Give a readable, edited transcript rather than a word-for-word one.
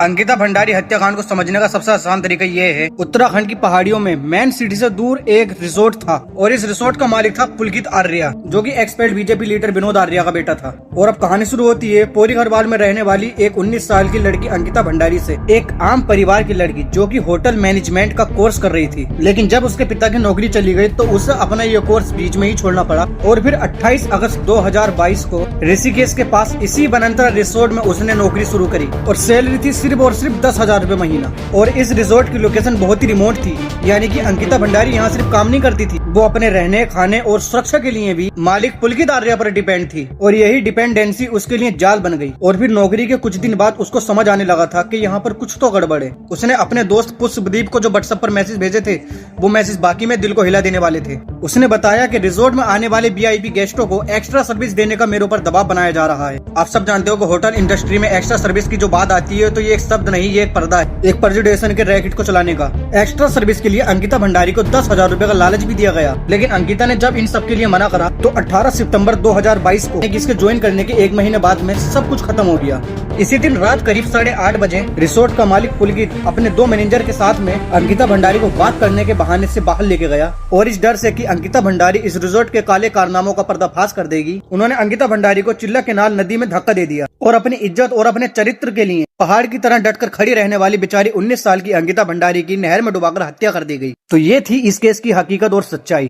अंकिता भंडारी हत्याकांड को समझने का सबसे आसान तरीका ये है। उत्तराखंड की पहाड़ियों में मेन सिटी से दूर एक रिसोर्ट था और इस रिसोर्ट का मालिक था पुलकित आर्या, जो कि expert BJP leader Vinod Arya का बेटा था। और अब कहानी शुरू होती है पोरी गढ़वाल में रहने वाली एक 19 साल की लड़की अंकिता भंडारी से, एक आम परिवार की लड़की जो कि होटल मैनेजमेंट का कोर्स कर रही थी। लेकिन जब उसके पिता की नौकरी चली गई तो उसे अपना ये कोर्स बीच में ही छोड़ना पड़ा और फिर 28 अगस्त 2022 को ऋषिकेश के पास इसी बनंतरा रिसोर्ट में उसने नौकरी शुरू करी और सैलरी थी सिर्फ और सिर्फ 10,000 रूपए महीना। और इस रिसोर्ट की लोकेशन बहुत ही रिमोट थी, यानी कि अंकिता भंडारी यहाँ सिर्फ काम नहीं करती थी, वो अपने रहने खाने और सुरक्षा के लिए भी मालिक पुलकित आर्या पर डिपेंड थी। और यही डिपेंडेंसी उसके लिए जाल बन गई। और फिर नौकरी के कुछ दिन बाद उसको समझ आने लगा था कि यहाँ पर कुछ तो गड़बड़ है। उसने अपने दोस्त पुष्पदीप को जो व्हाट्सएप पर मैसेज भेजे थे, वो मैसेज बाकी में दिल को हिला देने वाले थे। उसने बताया कि रिसोर्ट में आने वाले वीआईपी गेस्टों को एक्स्ट्रा सर्विस देने का मेरे ऊपर दबाव बनाया जा रहा है। आप सब जानते हो कि होटल इंडस्ट्री में एक्स्ट्रा सर्विस की जो बात आती है तो ये एक शब्द नहीं, ये एक पर्दा है, एक परजुडेशन के रैकेट को चलाने का। एक्स्ट्रा सर्विस के लिए अंकिता भंडारी को 10,000 रूपए का लालच भी दिया गया, लेकिन अंकिता ने जब इन सब के लिए मना करा तो 18 सितंबर 2022 को इसके ज्वाइन करने के एक महीने बाद में सब कुछ खत्म हो गया। इसी दिन रात करीब 8:30 बजे रिसोर्ट का मालिक पुलकित अपने 2 मैनेजर के साथ में अंकिता भंडारी को बात करने के बहाने से बाहर लेके गया और इस डर से कि अंकिता भंडारी इस रिसोर्ट के काले कारनामों का पर्दाफाश कर देगी, उन्होंने अंकिता भंडारी को चिल्ला केनाल नदी में धक्का दे दिया और अपनी इज्जत और अपने चरित्र के लिए पहाड़ की तरह डटकर खड़ी रहने वाली बेचारी 19 साल की अंकिता भंडारी की नहर में डुबाकर हत्या कर दी गई। तो ये थी इस केस की हकीकत और सच्चाई।